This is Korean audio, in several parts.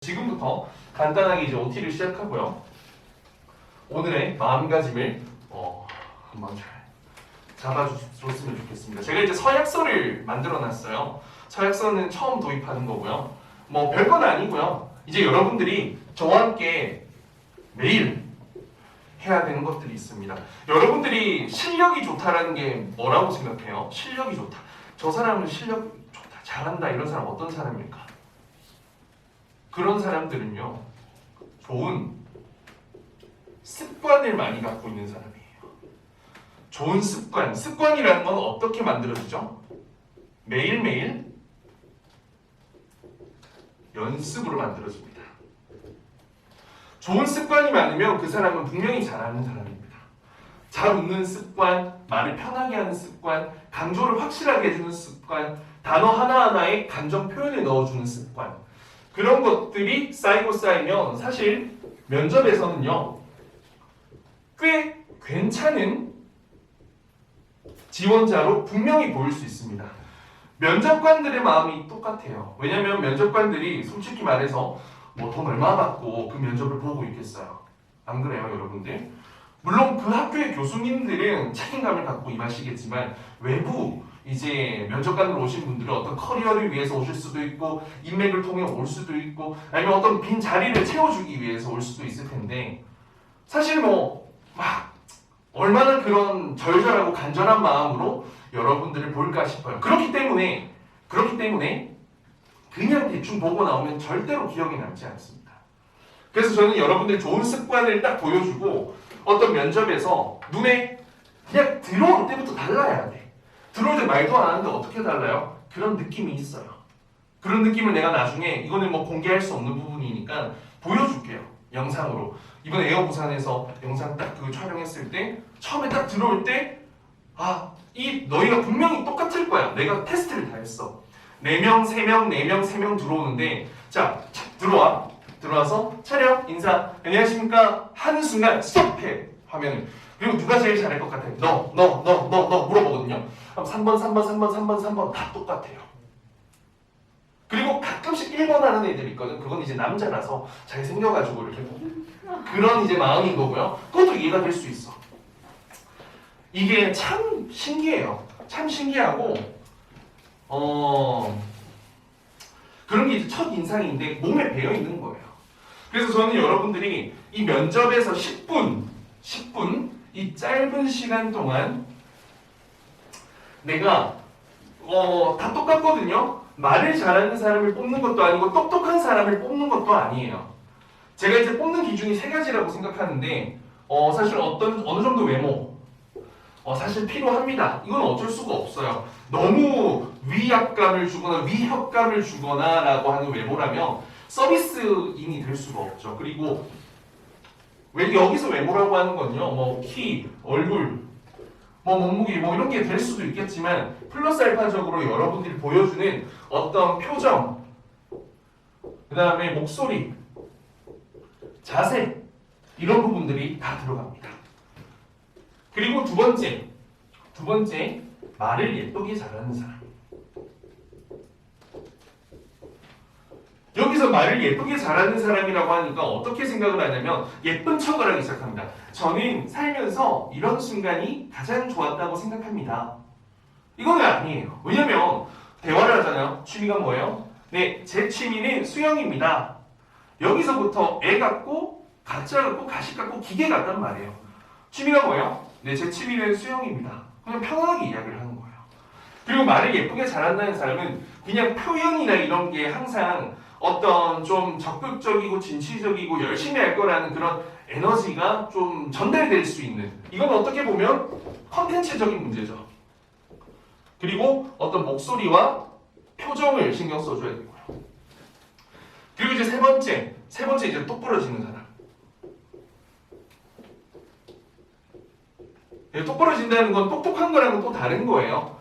지금부터 간단하게 이제 OT를 시작하고요. 오늘의 마음가짐을 한번 잘 잡아줬으면 좋겠습니다. 제가 이제 서약서를 만들어놨어요. 서약서는 처음 도입하는 거고요. 뭐 별건 아니고요. 이제 여러분들이 저와 함께 매일 해야 되는 것들이 있습니다. 여러분들이 실력이 좋다라는 게 뭐라고 생각해요? 실력이 좋다. 저 사람은 실력이 좋다. 잘한다. 이런 사람 어떤 사람일까? 그런 사람들은요, 좋은 습관을 많이 갖고 있는 사람이에요. 좋은 습관, 습관이라는 건 어떻게 만들어지죠? 매일매일 연습으로 만들어집니다. 좋은 습관이 많으면 그 사람은 분명히 잘하는 사람입니다. 잘 웃는 습관, 말을 편하게 하는 습관, 강조를 확실하게 해주는 습관, 단어 하나하나에 감정 표현을 넣어주는 습관, 그런 것들이 쌓이면 사실 면접에서는요, 꽤 괜찮은 지원자로 분명히 보일 수 있습니다. 면접관들의 마음이 똑같아요. 왜냐면 면접관들이 솔직히 말해서 뭐 돈 얼마 받고 그 면접을 보고 있겠어요. 안 그래요, 여러분들? 물론 그 학교의 교수님들은 책임감을 갖고 임하시겠지만 외부 이제 면접관으로 오신 분들은 어떤 커리어를 위해서 오실 수도 있고 인맥을 통해 올 수도 있고 아니면 어떤 빈 자리를 채워주기 위해서 올 수도 있을 텐데 사실 막 얼마나 그런 절절하고 간절한 마음으로 여러분들을 볼까 싶어요. 그렇기 때문에 그냥 대충 보고 나오면 절대로 기억에 남지 않습니다. 그래서 저는 여러분들 좋은 습관을 딱 보여주고 어떤 면접에서 눈에 그냥 들어올 때부터 달라야 돼. 들어올 때 말도 안 하는데 어떻게 달라요? 그런 느낌이 있어요. 그런 느낌을 내가 나중에 이거는 뭐 공개할 수 없는 부분이니까 보여줄게요. 영상으로. 이번 에어부산에서 영상 딱 그거 촬영했을 때 처음에 딱 들어올 때 이 너희가 분명히 똑같을 거야. 내가 테스트를 다 했어. 4명, 3명, 4명, 3명 들어오는데 자 들어와서 차렷, 인사, 안녕하십니까 하는 순간 스톱해 화면을. 그리고 누가 제일 잘할 것 같아? 너 물어보거든요. 그럼 3번 다 똑같아요. 그리고 가끔씩 1번 하는 애들이 있거든. 그건 이제 남자라서 잘 생겨가지고 이렇게 그런 이제 마음인 거고요. 그것도 이해가 될 수 있어. 이게 참 신기해요. 참 신기하고 그런 게 이제 첫 인상인데 몸에 배어 있는 거예요. 그래서 저는 여러분들이 이 면접에서 10분 이 짧은 시간 동안 내가 다 똑같거든요. 말을 잘하는 사람을 뽑는 것도 아니고 똑똑한 사람을 뽑는 것도 아니에요. 제가 이제 뽑는 기준이 3가지라고 생각하는데 사실 어느 정도 외모 사실 필요합니다. 이건 어쩔 수가 없어요. 너무 위압감을 주거나 위협감을 주거나 라고 하는 외모라면 서비스인이 될 수가 없죠. 그리고 여기서 외모라고 하는 건요, 키, 얼굴, 몸무게 이런 게 될 수도 있겠지만 플러스 알파적으로 여러분들이 보여주는 어떤 표정, 그 다음에 목소리, 자세 이런 부분들이 다 들어갑니다. 그리고 두 번째 말을 예쁘게 잘하는 사람. 여기서 말을 예쁘게 잘하는 사람이라고 하니까 어떻게 생각을 하냐면 예쁜 척을 하기 시작합니다. 저는 살면서 이런 순간이 가장 좋았다고 생각합니다. 이건 아니에요. 왜냐면 대화를 하잖아요. 취미가 뭐예요? 네, 제 취미는 수영입니다. 여기서부터 애 같고 가짜 같고 가식 같고 기계 같단 말이에요. 취미가 뭐예요? 네, 제 취미는 수영입니다. 그냥 편안하게 이야기를 하는 거예요. 그리고 말을 예쁘게 잘한다는 사람은 그냥 표현이나 이런 게 항상 어떤 좀 적극적이고 진취적이고 열심히 할 거라는 그런 에너지가 좀 전달될 수 있는, 이건 어떻게 보면 컨텐츠적인 문제죠. 그리고 어떤 목소리와 표정을 신경 써줘야 되고요. 그리고 이제 세 번째 이제 똑부러지는 사람. 똑부러진다는 건 똑똑한 거랑은 또 다른 거예요.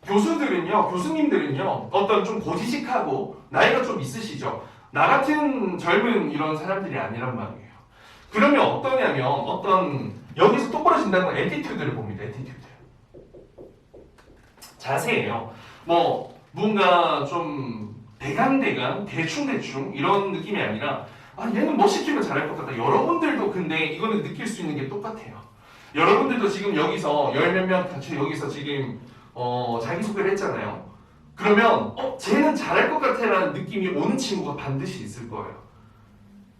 교수님들은요, 어떤 좀 고지식하고 나이가 좀 있으시죠. 나 같은 젊은 이런 사람들이 아니란 말이에요. 그러면 어떠냐면 여기서 똑부러진다는 건 애티튜드를 봅니다. 애티튜드. 자세예요. 뭔가 좀 대강대강 대충대충 이런 느낌이 아니라 아 얘는 뭐 시키면 잘할 것 같다. 여러분들도 근데 이거는 느낄 수 있는 게 똑같아요. 여러분들도 지금 여기서 열 몇 명 같이 여기서 지금 자기소개를 했잖아요. 그러면 쟤는 잘할 것 같아 라는 느낌이 오는 친구가 반드시 있을 거예요.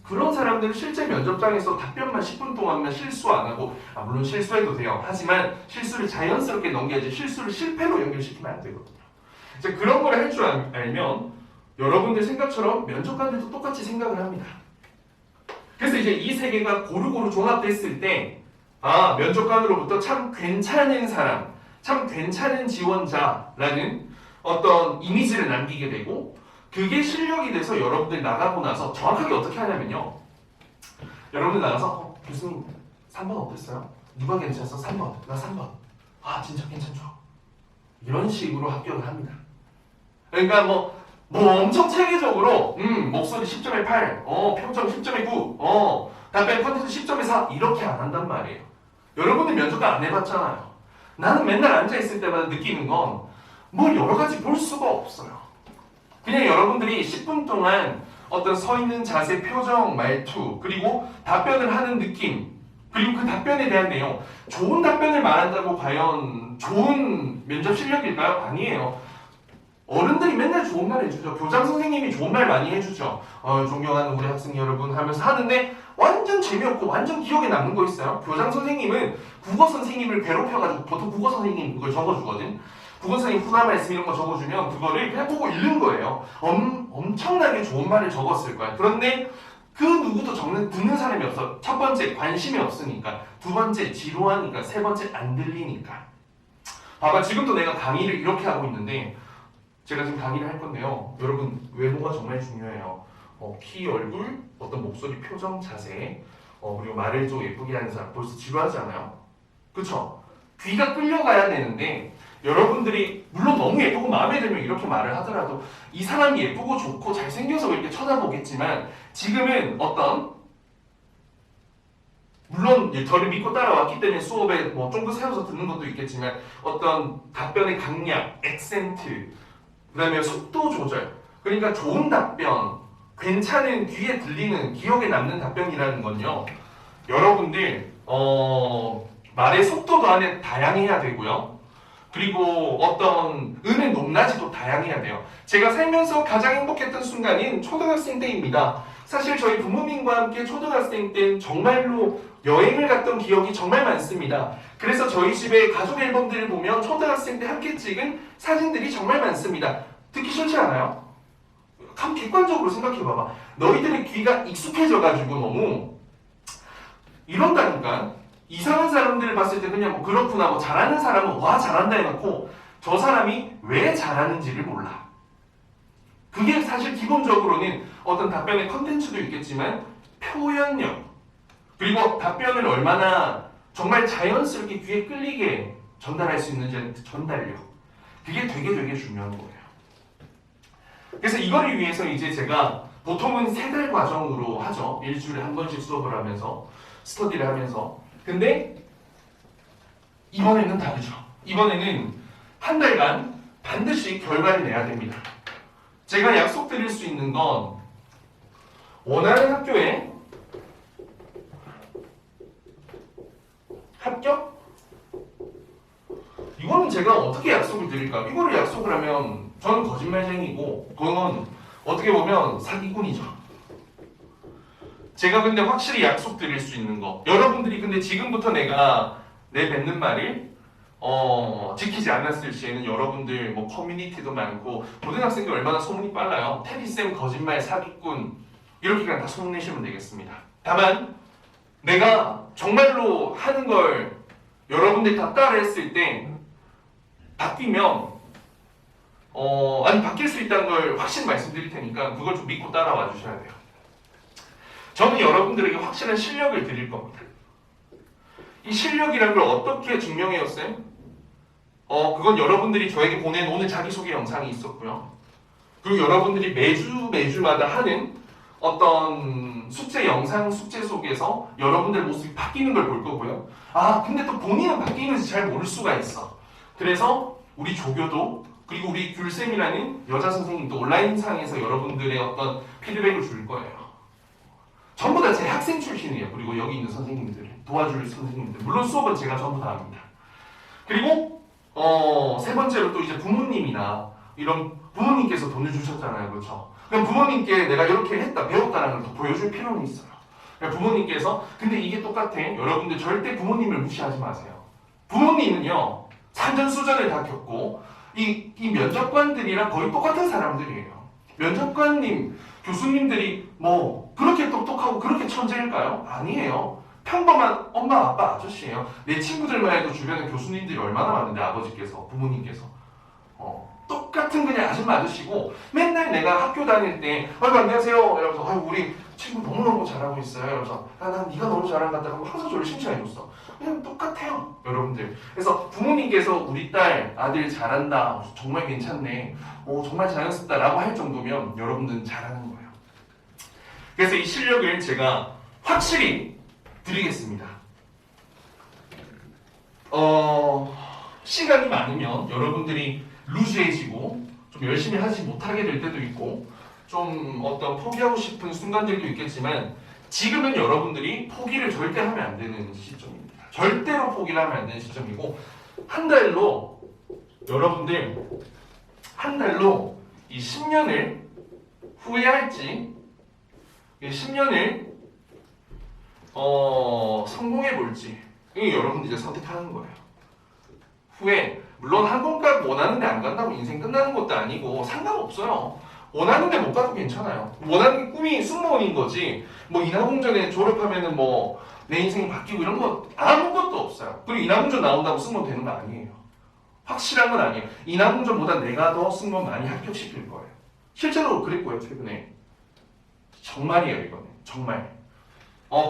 그런 사람들은 실제 면접장에서 답변만 10분 동안만 실수 안 하고 물론 실수해도 돼요. 하지만 실수를 자연스럽게 넘겨야지 실수를 실패로 연결시키면 안 되거든요. 이제 그런 걸 할 줄 알면 여러분들 생각처럼 면접관들도 똑같이 생각을 합니다. 그래서 이제 이 세 개가 고루고루 종합됐을 때 면접관으로부터 참 괜찮은 사람, 참 괜찮은 지원자라는 어떤 이미지를 남기게 되고 그게 실력이 돼서 여러분들 나가고 나서 정확하게 어떻게 하냐면요. 여러분들 나가서 교수님 3번 어땠어요? 누가 괜찮았어? 3번. 나 3번. 진짜 괜찮죠? 이런 식으로 합격을 합니다. 그러니까 뭐 엄청 체계적으로 목소리 10점에 8, 평점 10점에 9, 답변 컨텐츠 10점에 4 이렇게 안 한단 말이에요. 여러분들 면접관 안 해봤잖아요. 나는 맨날 앉아있을 때마다 느끼는 건 뭘 여러 가지 볼 수가 없어요. 그냥 여러분들이 10분 동안 어떤 서 있는 자세, 표정, 말투, 그리고 답변을 하는 느낌, 그리고 그 답변에 대한 내용, 좋은 답변을 말한다고 과연 좋은 면접 실력일까요? 아니에요. 어른들이 맨날 좋은 말 해주죠. 교장 선생님이 좋은 말 많이 해주죠. 존경하는 우리 학생 여러분 하면서 하는데 완전 재미없고 완전 기억에 남는 거 있어요. 교장 선생님은 국어 선생님을 괴롭혀가지고 보통 국어 선생님 그걸 적어주거든. 국어 선생님 훈화 말씀 이런 거 적어주면 그거를 그냥 보고 읽는 거예요. 엄청나게 좋은 말을 적었을 거야. 그런데 그 누구도 듣는 사람이 없어. 첫 번째 관심이 없으니까, 두 번째 지루하니까, 세 번째 안 들리니까. 봐봐, 지금도 내가 강의를 이렇게 하고 있는데 제가 지금 강의를 할 건데요. 여러분 외모가 정말 중요해요. 키, 얼굴, 어떤 목소리, 표정, 자세, 그리고 말을 좀 예쁘게 하는 사람 벌써 지루하지 않아요? 그쵸? 귀가 끌려가야 되는데 여러분들이 물론 너무 예쁘고 마음에 들면 이렇게 말을 하더라도 이 사람이 예쁘고 좋고 잘생겨서 이렇게 쳐다보겠지만 지금은 물론 저를 믿고 따라왔기 때문에 수업에 쫑긋 세워서 듣는 것도 있겠지만 어떤 답변의 강약, 액센트, 그 다음에 속도 조절, 그러니까 좋은 답변, 괜찮은 귀에 들리는 기억에 남는 답변이라는 건요 여러분들 말의 속도도 안에 다양해야 되고요. 그리고 어떤 음의 높낮이도 다양해야 돼요. 제가 살면서 가장 행복했던 순간인 초등학생 때입니다. 사실 저희 부모님과 함께 초등학생 때는 정말로 여행을 갔던 기억이 정말 많습니다. 그래서 저희 집에 가족 앨범들을 보면 초등학생 때 함께 찍은 사진들이 정말 많습니다. 듣기 싫지 않아요? 객관적으로 생각해봐봐. 너희들의 귀가 익숙해져가지고 너무 이런다니까. 이상한 사람들을 봤을 때 그냥 그렇구나, 잘하는 사람은 와 잘한다 해놓고 저 사람이 왜 잘하는지를 몰라. 그게 사실 기본적으로는 어떤 답변의 컨텐츠도 있겠지만 표현력, 그리고 답변을 얼마나 정말 자연스럽게 귀에 끌리게 전달할 수 있는지 전달력, 그게 되게 중요한 거예요. 그래서 이거를 위해서 이제 제가 보통은 3달 과정으로 하죠. 일주일에 한 번씩 수업을 하면서 스터디를 하면서. 근데 이번에는 다르죠. 이번에는 한 달간 반드시 결과를 내야 됩니다. 제가 약속드릴 수 있는 건 원하는 학교에 합격? 이거는 제가 어떻게 약속을 드릴까? 이거를 약속을 하면 저는 거짓말쟁이고 그건 어떻게 보면 사기꾼이죠. 제가 근데 확실히 약속드릴 수 있는 거, 여러분들이 근데 지금부터 내가 내뱉는 말을 지키지 않았을 시에는 여러분들 커뮤니티도 많고 고등학생들 얼마나 소문이 빨라요. 테디쌤 거짓말 사기꾼 이렇게 그냥 다 소문내시면 되겠습니다. 다만 내가 정말로 하는 걸 여러분들이 다 따라했을 때 바뀌면 바뀔 수 있다는 걸 확실히 말씀드릴 테니까 그걸 좀 믿고 따라와 주셔야 돼요. 저는 여러분들에게 확실한 실력을 드릴 겁니다. 이 실력이라는 걸 어떻게 증명해왔어요? 그건 여러분들이 저에게 보낸 오늘 자기소개 영상이 있었고요. 그리고 여러분들이 매주마다 하는 어떤 숙제 영상, 숙제 속에서 여러분들 모습이 바뀌는 걸 볼 거고요. 근데 또 본인은 바뀌는지 잘 모를 수가 있어. 그래서 우리 조교도 그리고 우리 귤쌤이라는 여자 선생님도 온라인상에서 여러분들의 어떤 피드백을 줄 거예요. 전부 다 제 학생 출신이에요. 그리고 여기 있는 선생님들, 도와줄 선생님들. 물론 수업은 제가 전부 다 합니다. 그리고 세 번째로 또 이제 부모님이나 이런 부모님께서 돈을 주셨잖아요. 그렇죠? 그럼 부모님께 내가 이렇게 했다, 배웠다는 걸 더 보여줄 필요는 있어요. 그러니까 부모님께서 근데 이게 똑같아. 여러분들 절대 부모님을 무시하지 마세요. 부모님은요. 산전수전을 다 겪고 이 면접관들이랑 거의 똑같은 사람들이에요. 면접관님, 교수님들이 뭐 그렇게 똑똑하고 그렇게 천재일까요? 아니에요. 평범한 엄마, 아빠, 아저씨예요. 내 친구들만 해도 주변에 교수님들이 얼마나 많은데 아버지께서, 부모님께서 똑같은 그냥 아줌마 아저씨고 맨날 내가 학교 다닐 때 아이고 안녕하세요 이러면서 아이고 우리 친구 너무너무 잘하고 있어요. 이러면서 난 네가 너무 잘한 것 같다 하고 항상 저를 칭찬해줬어. 그냥 똑같아요 여러분들. 그래서 부모님께서 우리 딸, 아들 잘한다, 정말 괜찮네, 정말 자연스럽다 라고 할 정도면 여러분들은 잘하는 거예요. 그래서 이 실력을 제가 확실히 드리겠습니다. 시간이 많으면 여러분들이 루즈해지고 좀 열심히 하지 못하게 될 때도 있고 좀 어떤 포기하고 싶은 순간들도 있겠지만 지금은 여러분들이 포기를 절대 하면 안 되는 시점입니다. 절대로 포기를 하면 안 되는 시점이고 한 달로 여러분들 한 달로 이 10년을 후회할지 10년을 성공해 볼지 이게 여러분들이 이제 선택하는 거예요. 후회 물론 항공과 원하는 데 안 간다고 인생 끝나는 것도 아니고 상관없어요. 원하는 데 못 가도 괜찮아요. 원하는 꿈이 승무원인 거지 뭐 인하공전에 졸업하면은 뭐 내 인생이 바뀌고 이런 거 아무것도 없어요. 그리고 인하공전 나온다고 승무원 되는 거 아니에요. 확실한 건 아니에요. 인하공전보다 내가 더 승무원 많이 합격시킬 거예요. 실제로 그랬고요 최근에. 정말이에요 이거는 정말.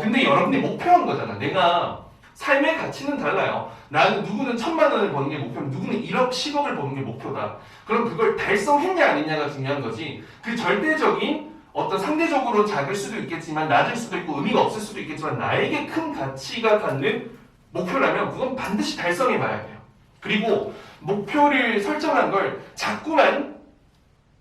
근데 여러분들이 목표한 거잖아. 내가 삶의 가치는 달라요. 나는 누구는 1,000만 원을 버는 게 목표면 누구는 1억, 10억을 버는 게 목표다. 그럼 그걸 달성했냐 아니냐가 중요한 거지. 그 절대적인 어떤 상대적으로 작을 수도 있겠지만 낮을 수도 있고 의미가 없을 수도 있겠지만 나에게 큰 가치가 갖는 목표라면 그건 반드시 달성해 봐야 돼요. 그리고 목표를 설정한 걸 자꾸만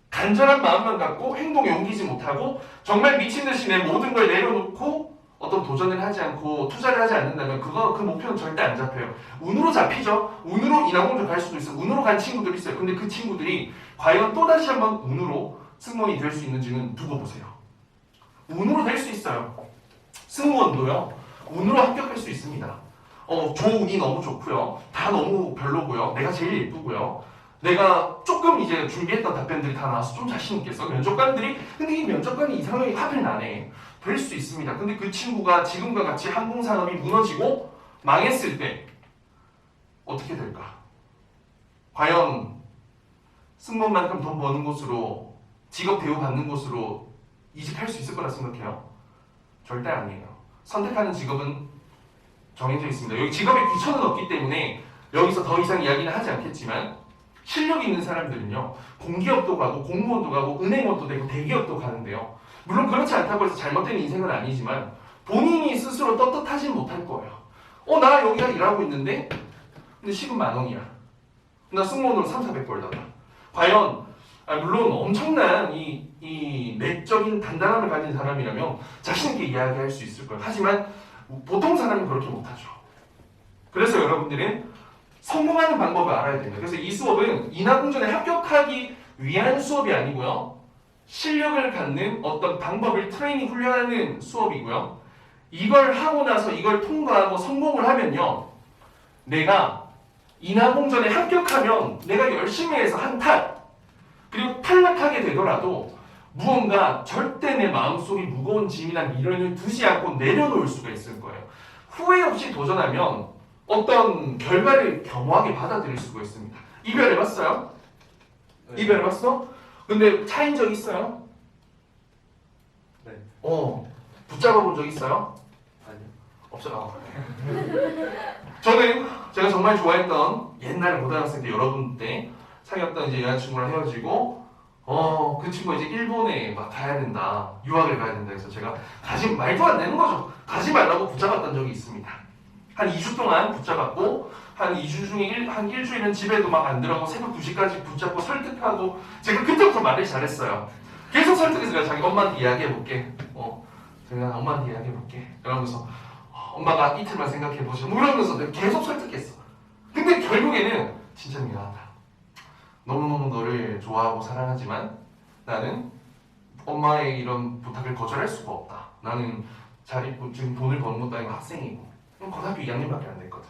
간절한 마음만 갖고 행동에 옮기지 못하고 정말 미친 듯이 내 모든 걸 내려놓고 어떤 도전을 하지 않고 투자를 하지 않는다면 그 목표는 절대 안 잡혀요. 운으로 잡히죠. 운으로 인하공전 갈 수도 있어요. 운으로 간 친구들이 있어요. 근데 그 친구들이 과연 또다시 한번 운으로 승무원이 될 수 있는지는 두고 보세요. 운으로 될 수 있어요. 승무원도요. 운으로 합격할 수 있습니다. 조운이 너무 좋고요. 다 너무 별로고요. 내가 제일 예쁘고요. 내가 조금 이제 준비했던 답변들이 다 나와서 좀 자신 있겠어. 면접관들이 근데 이 면접관이 이상하게 하필 나네. 될 수 있습니다. 근데 그 친구가 지금과 같이 항공산업이 무너지고 망했을 때 어떻게 될까? 과연 승무원만큼 돈 버는 곳으로 직업 대우 받는 곳으로 이직할 수 있을 거라 생각해요? 절대 아니에요. 선택하는 직업은 정해져 있습니다. 여기 직업에 귀천은 없기 때문에 여기서 더 이상 이야기는 하지 않겠지만 실력 있는 사람들은요 공기업도 가고 공무원도 가고 은행원도 되고 대기업도 가는데요. 물론 그렇지 않다고 해서 잘못된 인생은 아니지만 본인이 스스로 떳떳하진 못할 거예요. 나 여기가 일하고 있는데 근데 시급 10,000원이야. 나 승무원으로 300-400 벌다가 과연 물론 엄청난 이 내적인 단단함을 가진 사람이라면 자신 있게 이야기할 수 있을 거예요. 하지만 보통 사람은 그렇게 못하죠. 그래서 여러분들은 성공하는 방법을 알아야 됩니다. 그래서 이 수업은 인하공전에 합격하기 위한 수업이 아니고요. 실력을 갖는 어떤 방법을 트레이닝 훈련하는 수업이고요. 이걸 하고 나서 이걸 통과하고 성공을 하면요. 내가 인하공전에 합격하면 내가 열심히 해서 한 탈, 그리고 탈락하게 되더라도 무언가 절대 내 마음속에 무거운 짐이나 미련을 두지 않고 내려놓을 수가 있을 거예요. 후회 없이 도전하면 어떤 결과를 겸허하게 받아들일 수가 있습니다. 이별해봤어요? 네. 이별해봤어? 근데 차인 적 있어요? 네. 붙잡아 본 적 있어요? 아니요. 없어요. 저는 제가 정말 좋아했던 옛날에 고등학생 때 여러분 때 사귀었던 이제 여자친구랑 헤어지고 그 친구가 이제 일본에 막 가야 된다, 유학을 가야 된다 해서 제가 말도 안 되는 거죠. 가지 말라고 붙잡았던 적이 있습니다. 한 2주 동안 붙잡았고 한 2주 중에 한 일주일은 집에도 막 안 들어가고 새벽 2시까지 붙잡고 설득하고 제가 그때부터 말을 잘했어요. 계속 설득해서 내가 자기 엄마한테 이야기해볼게. 제가 엄마한테 이야기해볼게. 그러면서 엄마가 이틀만 생각해보시고 뭐 이러면서 내가 계속 설득했어. 근데 결국에는 진짜 미안하다. 너무너무 너를 좋아하고 사랑하지만 나는 엄마의 이런 부탁을 거절할 수가 없다. 나는 지금 돈을 버는 것도 아니고 학생이고 고등학교 2학년밖에 안 됐거든.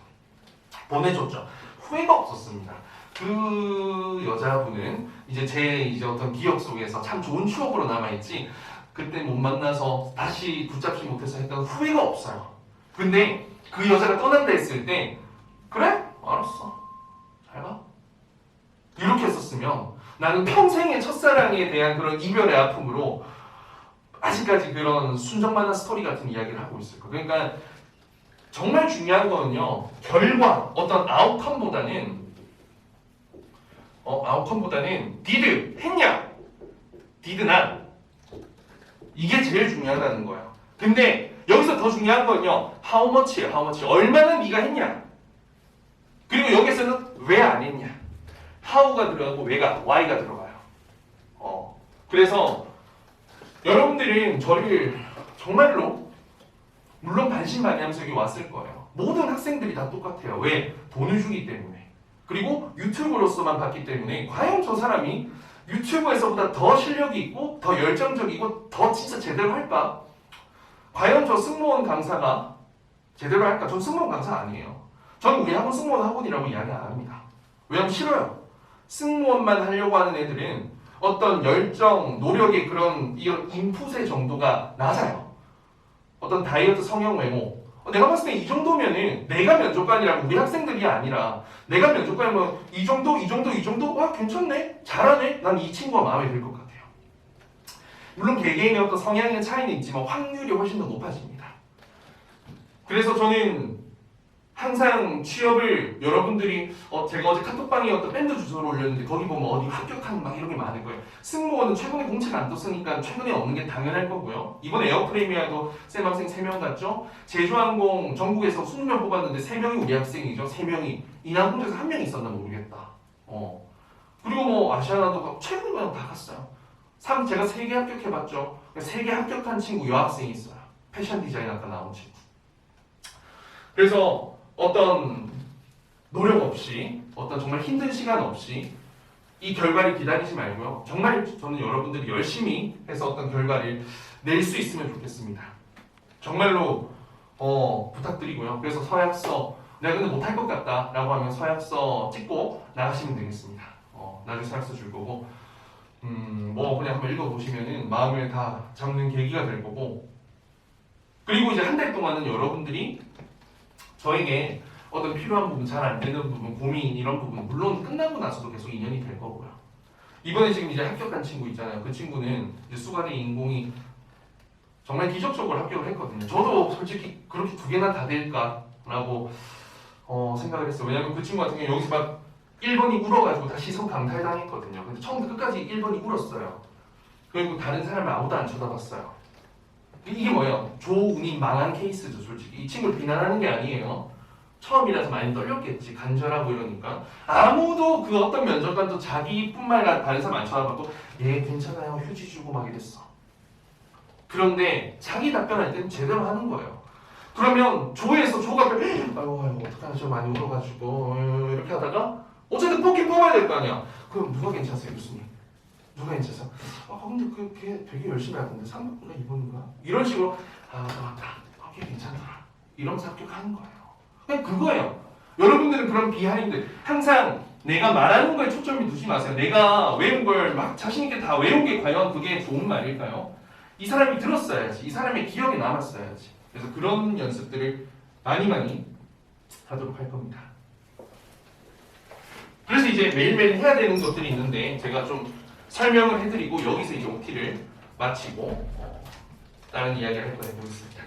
보내줬죠. 후회가 없었습니다. 그 여자분은 이제 어떤 기억 속에서 참 좋은 추억으로 남아있지 그때 못 만나서 다시 붙잡지 못해서 했던 후회가 없어요. 근데 그 여자가 떠난다 했을 때 그래? 알았어. 잘 가. 이렇게 했었으면 나는 평생의 첫사랑에 대한 그런 이별의 아픔으로 아직까지 그런 순정만화 스토리 같은 이야기를 하고 있을 거예요. 그러니까 정말 중요한 거는요. 결과, 어떤 아웃컴보다는 did, 했냐? did not. 이게 제일 중요하다는 거예요. 근데 여기서 더 중요한 거는요. how much예요. how much. 얼마나 네가 했냐? 그리고 여기서는 왜 안 했냐? how가 들어가고 why가 들어가요. 그래서 여러분들은 저를 정말로 물론 반신반의하면서 여기 왔을 거예요. 모든 학생들이 다 똑같아요. 왜? 돈을 주기 때문에. 그리고 유튜브로서만 봤기 때문에 과연 저 사람이 유튜브에서보다 더 실력이 있고 더 열정적이고 더 진짜 제대로 할까? 과연 저 승무원 강사가 제대로 할까? 전 승무원 강사 아니에요. 저는 우리 학원 승무원 학원이라고 이야기 안 합니다. 왜냐면 싫어요. 승무원만 하려고 하는 애들은 어떤 열정, 노력의 이런 인풋의 정도가 낮아요. 어떤 다이어트, 성형, 외모. 내가 봤을 때 이 정도면은 내가 면접관이라고 우리 학생들이 아니라 내가 면접관이면 이 정도? 와 괜찮네? 잘하네? 난 이 친구가 마음에 들 것 같아요. 물론 개개인의 어떤 성향의 차이는 있지만 확률이 훨씬 더 높아집니다. 그래서 저는 항상 취업을 여러분들이 제가 어제 카톡방에 어떤 밴드 주소를 올렸는데 거기 보면 어디 합격한 막 이런 게 많을 거예요. 승무원은 최근에 공채가 안 떴으니까 최근에 없는 게 당연할 거고요. 이번 에어프레미아도 쌤 학생 3명 갔죠. 제주항공 전국에서 20명 뽑았는데 3명이 우리 학생이죠. 3명이 인하공제에서 1명 있었나 모르겠다. 그리고 뭐 아시아나도 최근에 그냥 다 갔어요. 제가 3개 합격해봤죠. 3개 합격한 친구 여학생이 있어요. 패션 디자인 아까 나온 친구. 그래서 어떤 노력 없이 어떤 정말 힘든 시간 없이 이 결과를 기다리지 말고요. 정말 저는 여러분들이 열심히 해서 어떤 결과를 낼 수 있으면 좋겠습니다. 정말로 부탁드리고요. 그래서 서약서 내가 근데 못할 것 같다 라고 하면 서약서 찍고 나가시면 되겠습니다. 나중에 서약서 줄 거고 뭐 그냥 한번 읽어보시면은 마음을 다 잡는 계기가 될 거고 그리고 이제 한 달 동안은 여러분들이 저에게 어떤 필요한 부분, 잘 안 되는 부분, 고민 이런 부분 물론 끝나고 나서도 계속 인연이 될 거고요. 이번에 지금 이제 합격한 친구 있잖아요. 그 친구는 이제 수간의 인공이 정말 기적적으로 합격을 했거든요. 저도 솔직히 그렇게 2개나 다 될까라고 생각을 했어요. 왜냐면 그 친구 같은 경우 여기서 막 1번이 울어가지고 다 시선 강탈당했거든요. 근데 처음부터 끝까지 1번이 울었어요. 그리고 다른 사람을 아무도 안 쳐다봤어요. 이게 뭐예요? 조운이 망한 케이스죠, 솔직히. 이 친구를 비난하는 게 아니에요. 처음이라서 많이 떨렸겠지, 간절하고 이러니까. 아무도 그 어떤 면접관도 자기뿐만 아니라 다른 사람 안 쳐다봐도 얘 괜찮아요, 휴지 주고 막 이랬어. 그런데 자기 답변할 때는 제대로 하는 거예요. 그러면 조가 아이고 어떡하나 저 많이 울어가지고 이렇게 하다가 어쨌든 뽑긴 뽑아야 될 거 아니야. 그럼 누가 괜찮으세요, 교수님? 누가 괜찮아서 근데 걔 되게 열심히 하던데 3번인가 2번인가 이런 식으로 맞다 걔 괜찮더라 이러면서 합격하는 거예요. 그냥 그거예요. 여러분들은 그런 비하인드 항상 내가 말하는 거에 초점이 두지 마세요. 내가 외운 걸 막 자신 있게 다 외운 게 과연 그게 좋은 말일까요? 이 사람이 들었어야지. 이 사람의 기억에 남았어야지. 그래서 그런 연습들을 많이 하도록 할 겁니다. 그래서 이제 매일매일 해야 되는 것들이 있는데 제가 좀 설명을 해드리고 여기서 이제 OT를 마치고 다른 이야기를 할 거예요. 보겠습니다.